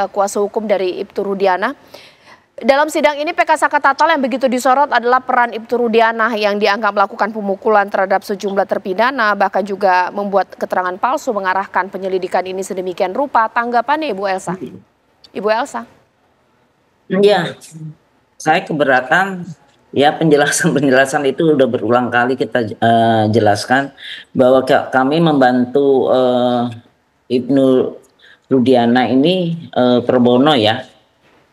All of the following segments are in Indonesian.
kuasa hukum dari Ibtu Rudiana. Dalam sidang ini PK Saka Tatal yang begitu disorot adalah peran Ibtu Rudiana yang dianggap melakukan pemukulan terhadap sejumlah terpidana, bahkan juga membuat keterangan palsu mengarahkan penyelidikan ini sedemikian rupa. Tanggapannya Ibu Elsa? Ibu Elsa? Ya, saya keberatan ya, penjelasan itu udah berulang kali kita jelaskan bahwa kami membantu Ibnu Rudiana ini pro bono ya.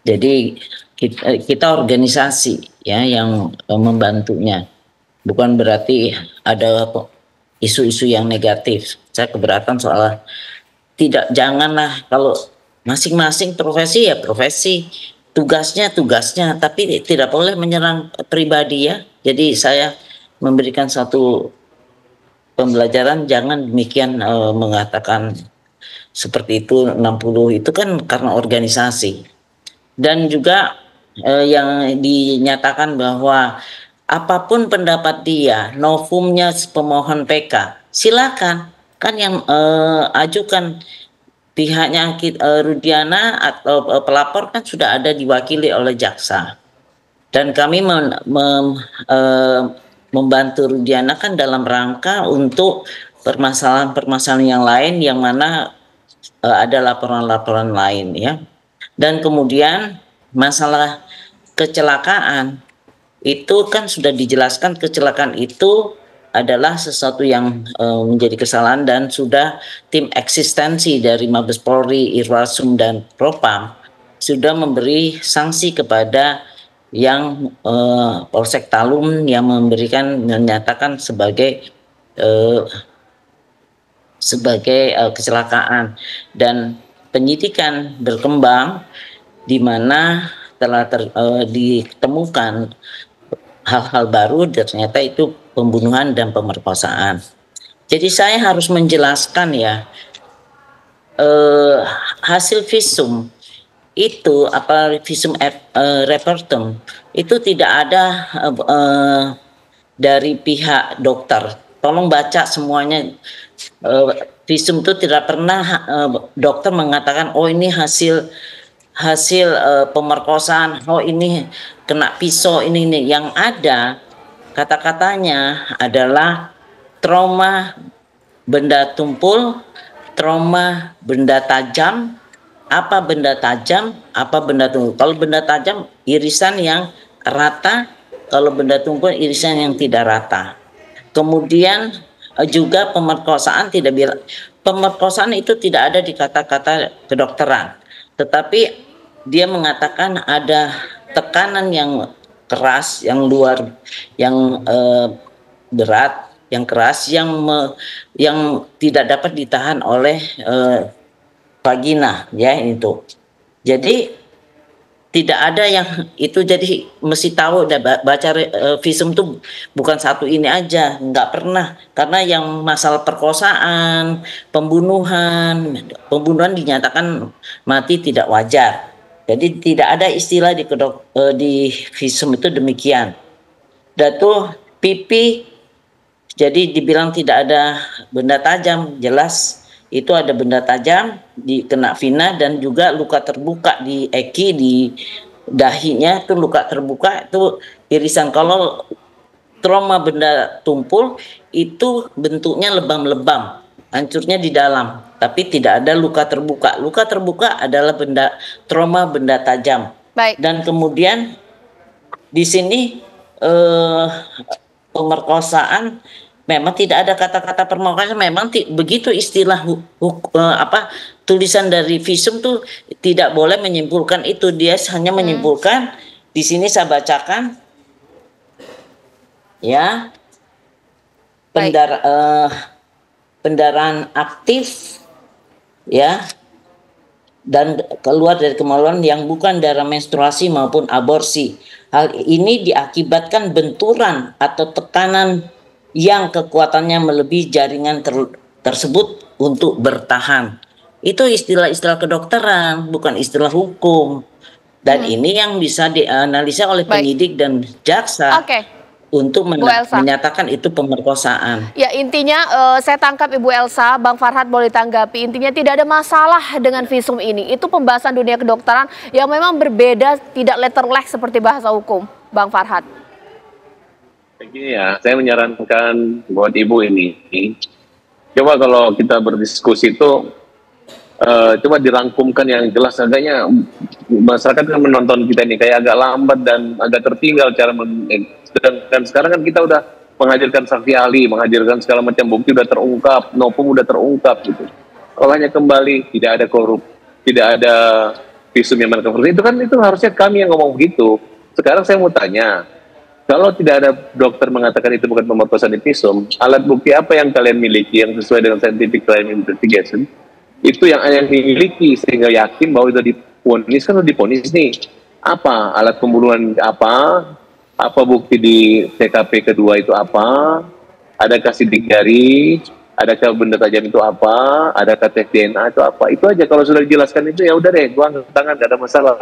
Jadi kita organisasi ya yang membantunya, bukan berarti ada isu-isu yang negatif. Saya keberatan soal janganlah, kalau masing-masing profesi ya profesi, tugasnya, tapi tidak boleh menyerang pribadi ya. Jadi saya memberikan satu pembelajaran, jangan demikian mengatakan seperti itu. 60 itu kan karena organisasi. Dan juga yang dinyatakan bahwa apapun pendapat dia, novumnya pemohon PK, silakan. Kan yang ajukan pihaknya Rudiana atau pelapor kan sudah ada diwakili oleh jaksa. Dan kami membantu Rudiana kan dalam rangka untuk permasalahan-permasalahan yang lain, yang mana ada laporan-laporan lain ya. Dan kemudian masalah kecelakaan itu kan sudah dijelaskan, kecelakaan itu adalah sesuatu yang menjadi kesalahan, dan sudah tim eksistensi dari Mabes Polri, Irwasum dan Propam sudah memberi sanksi kepada yang Polsek Talun yang menyatakan sebagai kecelakaan. Dan penyidikan berkembang di mana telah ditemukan hal-hal baru, dan ternyata itu pembunuhan dan pemerkosaan. Jadi saya harus menjelaskan ya, hasil visum itu visum repertum itu tidak ada dari pihak dokter. Tolong baca semuanya. Visum itu tidak pernah dokter mengatakan oh ini hasil pemerkosaan, oh ini kena pisau, ini. Yang ada kata-katanya adalah trauma benda tumpul, trauma benda tajam, apa benda tajam, apa benda tumpul. Kalau benda tajam irisan yang rata, kalau benda tumpul irisan yang tidak rata. Kemudian juga pemerkosaan pemerkosaan itu tidak ada di kata-kata kedokteran, tetapi dia mengatakan ada tekanan yang keras, yang luar, yang berat, yang keras, yang tidak dapat ditahan oleh vagina ya itu. Jadi tidak ada yang itu, jadi mesti tahu, baca visum tuh bukan satu ini aja, nggak pernah. Karena yang masalah perkosaan, pembunuhan dinyatakan mati tidak wajar. Jadi tidak ada istilah di visum itu demikian. Dan tuh pipi, jadi dibilang tidak ada benda tajam, jelas itu ada benda tajam kena vina, dan juga luka terbuka di eki, di dahinya itu luka terbuka, itu irisan. Kalau trauma benda tumpul itu bentuknya lebam-lebam, hancurnya di dalam, tapi tidak ada luka terbuka. Luka terbuka adalah trauma benda tajam. Baik. Dan kemudian di sini pemerkosaan memang tidak ada kata-kata perkosaan, memang begitu istilah tulisan dari visum tuh tidak boleh menyimpulkan itu. Dia hanya menyimpulkan di sini saya bacakan ya, pendarahan aktif ya, dan keluar dari kemaluan yang bukan darah menstruasi maupun aborsi. Hal ini diakibatkan benturan atau tekanan yang kekuatannya melebihi jaringan tersebut untuk bertahan. Itu istilah-istilah kedokteran, bukan istilah hukum. Dan ini yang bisa dianalisa oleh penyidik dan jaksa. Oke. untuk Bu Elsa. menyatakan itu pemerkosaan. Ya, intinya saya tangkap Ibu Elsa, Bang Farhad boleh tanggapi. Intinya tidak ada masalah dengan visum ini. Itu pembahasan dunia kedokteran yang memang berbeda, tidak letterlek seperti bahasa hukum, Bang Farhad. Begini ya, saya menyarankan buat Ibu ini, coba kalau kita berdiskusi itu, coba dirangkumkan yang jelas. Agaknya masyarakat kan menonton kita ini kayak agak lambat dan agak tertinggal cara dan sekarang kan kita udah menghadirkan saksi ahli, menghadirkan segala macam bukti udah terungkap, novum udah terungkap gitu. Kalau hanya kembali tidak ada korup, tidak ada visum yang kontroversi, itu harusnya kami yang ngomong begitu. Sekarang saya mau tanya, kalau tidak ada dokter mengatakan itu bukan pemerkosaan di visum, alat bukti apa yang kalian miliki yang sesuai dengan scientific crime investigation? Itu yang dimiliki sehingga yakin bahwa itu diponis, kan udah diponis nih. Apa alat pembunuhan, apa bukti di TKP kedua itu apa, adakah sidik jari, adakah benda tajam itu apa, adakah tes DNA itu apa, itu aja. Kalau sudah dijelaskan itu ya udah deh, gua angkat tangan, gak ada masalah.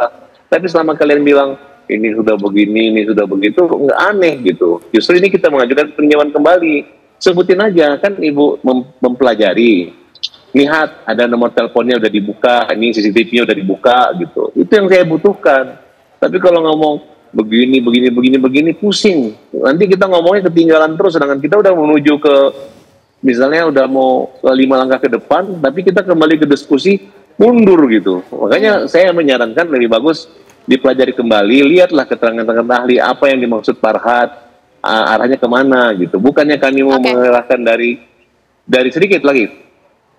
Tapi selama kalian bilang ini sudah begini, ini sudah begitu, nggak aneh gitu. Justru ini kita mengajukan peninjauan kembali. Sebutin aja, kan Ibu mempelajari, lihat ada nomor teleponnya udah dibuka, ini CCTV-nya udah dibuka gitu. Itu yang saya butuhkan. Tapi kalau ngomong begini, pusing. Nanti kita ngomongnya ketinggalan terus, sedangkan kita udah menuju ke, misalnya udah mau 5 langkah ke depan, tapi kita kembali ke diskusi mundur gitu. Makanya saya menyarankan lebih bagus dipelajari kembali, lihatlah keterangan ahli apa yang dimaksud Farhad, arahnya kemana gitu. Bukannya kami mau mengarahkan dari sedikit lagi,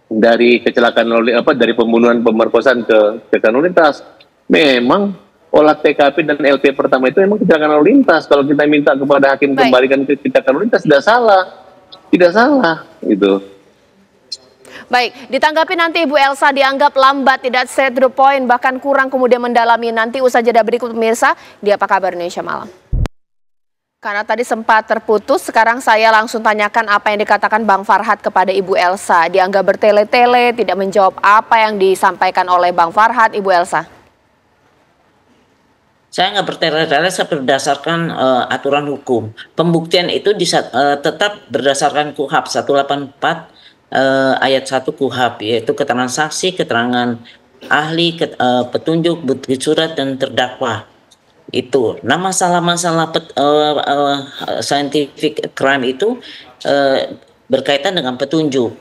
dari kecelakaan dari pembunuhan pemerkosaan ke kecelakaan lalu lintas. Memang olah TKP dan LP pertama itu memang kecelakaan lalu lintas. Kalau kita minta kepada hakim kembalikan ke kecelakaan lalu lintas, tidak salah gitu. Baik, ditanggapi nanti Ibu Elsa dianggap lambat, tidak straight to the point, bahkan kurang kemudian mendalami. Nanti usaha jeda berikut pemirsa di Apa Kabar Indonesia Malam. Karena tadi sempat terputus, sekarang saya langsung tanyakan apa yang dikatakan Bang Farhad kepada Ibu Elsa. Dianggap bertele-tele, tidak menjawab apa yang disampaikan oleh Bang Farhad, Ibu Elsa. Saya nggak bertele-tele, saya berdasarkan aturan hukum. Pembuktian itu tetap berdasarkan KUHP 184 ayat 1 KUHP, yaitu keterangan saksi, keterangan ahli, petunjuk, bukti surat, dan terdakwa. Itu. Nah, masalah-masalah scientific crime itu berkaitan dengan petunjuk.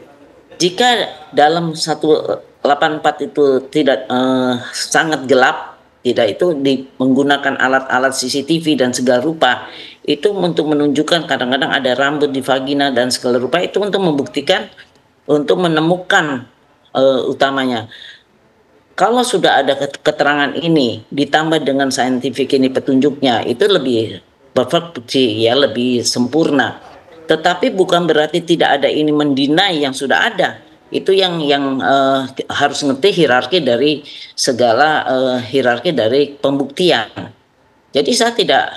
Jika dalam 184 itu tidak sangat gelap, tidak itu menggunakan alat-alat CCTV dan segala rupa, itu untuk menunjukkan kadang-kadang ada rambut di vagina dan segala rupa, itu untuk membuktikan, untuk menemukan utamanya. Kalau sudah ada keterangan ini ditambah dengan saintifik ini petunjuknya, itu lebih perfect ya, lebih sempurna. Tetapi bukan berarti tidak ada ini mendinai yang sudah ada. Itu yang harus ngerti hierarki dari segala hierarki dari pembuktian. Jadi saya tidak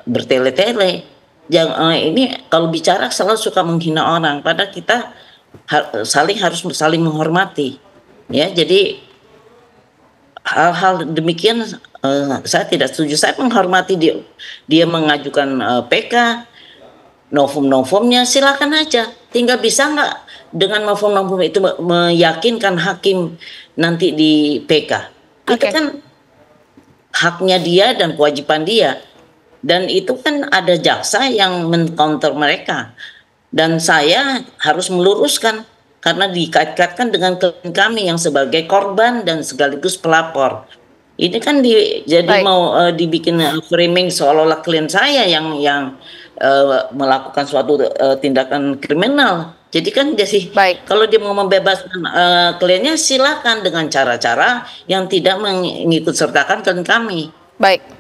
bertele-tele. Ini kalau bicara selalu suka menghina orang, padahal kita harus saling menghormati. Ya, jadi hal-hal demikian saya tidak setuju. Saya menghormati dia mengajukan PK, novum-novumnya silakan aja. Tinggal bisa nggak dengan novum-novum itu meyakinkan hakim nanti di PK. Itu kan haknya dia dan kewajiban dia. Dan itu kan ada jaksa yang men-counter mereka. Dan saya harus meluruskan karena dikait-kaitkan dengan klien kami yang sebagai korban dan sekaligus pelapor. Ini kan mau dibikin framing seolah-olah klien saya yang melakukan suatu tindakan kriminal. Jadi kan kalau dia mau membebaskan kliennya, silakan dengan cara-cara yang tidak mengikut sertakan klien kami. Baik.